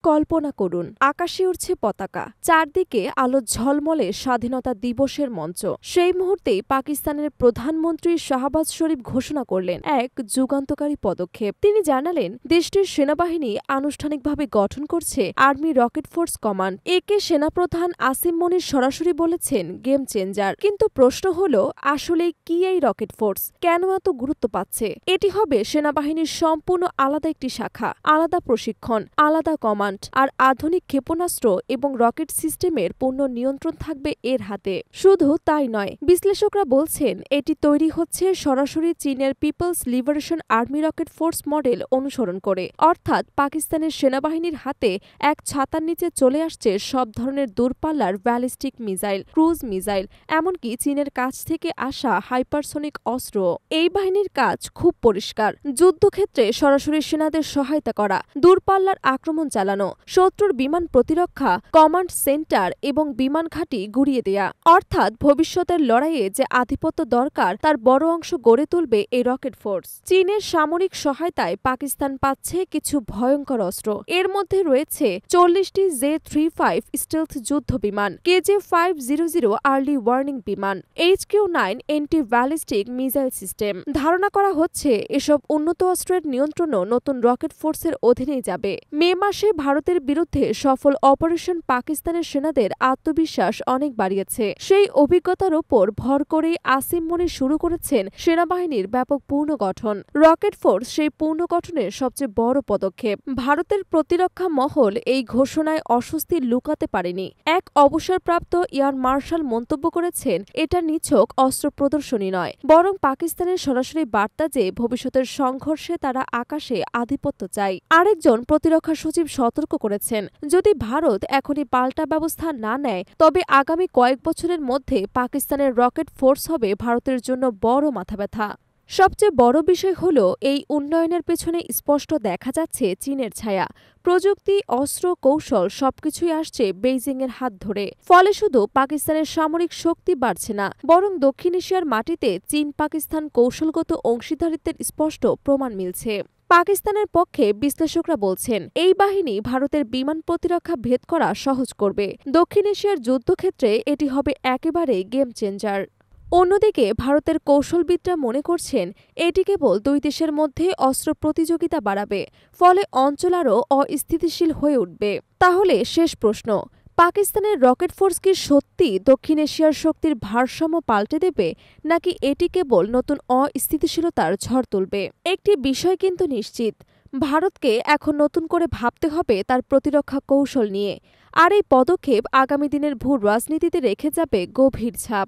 কল্পনা করুন, আকাশে উড়ছে পতাকা, চারদিকে আলো ঝলমলে স্বাধীনতা দিবসের মঞ্চ। সেই মুহূর্তেই পাকিস্তানের প্রধানমন্ত্রী শাহবাজ শরীফ ঘোষণা করলেন এক যুগান্তকারী পদক্ষেপ। তিনি জানালেন, দেশটির সেনাবাহিনী আনুষ্ঠানিকভাবে গঠন করছে আর্মি রকেট ফোর্স কমান্ড। একে সেনাপ্রধান আসিম মনির সরাসরি বলেছেন গেম চেঞ্জার। কিন্তু প্রশ্ন হলো, আসলে কি এই রকেট ফোর্স? কেন এত গুরুত্ব পাচ্ছে? এটি হবে সেনাবাহিনীর সম্পূর্ণ আলাদা একটি শাখা, আলাদা প্রশিক্ষণ, আলাদা কমান্ড আর আধুনিক ক্ষেপণাস্ত্র এবং রকেট সিস্টেমের পূর্ণ নিয়ন্ত্রণ থাকবে এর হাতে। শুধু তাই নয়, বিশ্লেষকরা বলছেন এটি তৈরি হচ্ছে সরাসরি চীনের people's liberation army rocket force model অনুসরণ করে। অর্থাৎ পাকিস্তানের সেনাবাহিনীর হাতে এক ছাতার নিচে চলে আসছে সব ধরনের দূরপাল্লার ব্যালিস্টিক মিসাইল, ক্রুজ মিসাইল, এমনকি চীনের কাছ থেকে আসা হাইপারসোনিক অস্ত্র। এই বাহিনীর কাজ খুব পরিষ্কার: যুদ্ধক্ষেত্রে সরাসরি সেনাদের সহায়তা করা, দূরপাল্লার আক্রমণ চালানো, শত্রুর বিমান প্রতিরক্ষা, কমান্ড সেন্টার এবং বিমান ঘাঁটি গুড়িয়ে দেয়া। অর্থাৎ ভবিষ্যতের লড়াইয়ে যে আধিপত্য দরকার তার বড় অংশ গড়ে তুলবে এই রকেট ফোর্স। চীনের সামরিক সহায়তায় পাকিস্তান পাচ্ছে কিছু ভয়ঙ্কর অস্ত্র। এর মধ্যে রয়েছে 40টি J-35 স্টেলথ যুদ্ধ বিমান, KJ-500 আর্লি ওয়ার্নিং বিমান, HQ-9 anti ballistic missile system. ধারণা করা হচ্ছে এসব উন্নত অস্ত্রের নিয়ন্ত্রণও নতুন রকেট ফোর্সের অধীনেই যাবে। মে মাসে ভারতের বিরুদ্ধে সফল অপারেশন পাকিস্তানের সেনাদের আত্মবিশ্বাস অনেক বাড়িয়েছে। সেই অভিজ্ঞতার ওপর ভর করেই আসিম মনির শুরু করেছেন সেনাবাহিনীর ব্যাপক পুনর্গঠন। রকেট ফোর্স সেই পুনর্গঠনের সবচেয়ে বড় পদক্ষেপ। ভারতের প্রতিরক্ষা মহল এই ঘোষণায় অস্বস্তি লুকাতে পারেনি। এক অবসরপ্রাপ্ত এয়ার মার্শাল মন্তব্য করেছেন, এটা নিছক অস্ত্র প্রদর্শনী নয়, বরং পাকিস্তানের সরাসরি বার্তা যে ভবিষ্যতের সংঘর্ষে তারা আকাশে আধিপত্য চায়। আরেকজন প্রতিরক্ষা সচিব সতর্ক করেছেন, যদি ভারত এখনই পাল্টা ব্যবস্থা না নেয় তবে আগামী কয়েক বছরের মধ্যে পাকিস্তানের রকেট ফোর্স হবে ভারতের জন্য বড় মাথাব্যথা। সবচেয়ে বড় বিষয় হল, এই উন্নয়নের পেছনে স্পষ্ট দেখা যাচ্ছে চীনের ছায়া। প্রযুক্তি, অস্ত্র, কৌশল সবকিছুই আসছে বেইজিংয়ের হাত ধরে। ফলে শুধু পাকিস্তানের সামরিক শক্তি বাড়ছে না, বরং দক্ষিণ এশিয়ার মাটিতে চীন পাকিস্তান কৌশলগত অংশীদারিত্বের স্পষ্ট প্রমাণ মিলছে। পাকিস্তানের পক্ষে বিশ্লেষকরা বলছেন, এই বাহিনী ভারতের বিমান প্রতিরক্ষা ভেদ করা সহজ করবে। দক্ষিণ এশিয়ার যুদ্ধক্ষেত্রে এটি হবে একেবারে গেম চেঞ্জার। অন্যদিকে ভারতের কৌশলবিদরা মনে করছেন, এটি কেবল দুই দেশের মধ্যে অস্ত্র প্রতিযোগিতা বাড়াবে, ফলে অঞ্চল আরও অস্থিতিশীল হয়ে উঠবে। তাহলে শেষ প্রশ্ন, পাকিস্তানের রকেট ফোর্স কি সত্যি দক্ষিণ এশিয়ার শক্তির ভারসাম্য পাল্টে দেবে, নাকি এটি কেবল নতুন অস্থিতিশীলতার ঝড় তুলবে? একটি বিষয় কিন্তু নিশ্চিত, ভারতকে এখন নতুন করে ভাবতে হবে তার প্রতিরক্ষা কৌশল নিয়ে। আর এই পদক্ষেপ আগামী দিনের ভূ রাজনীতিতে রেখে যাবে গভীর ছাপ।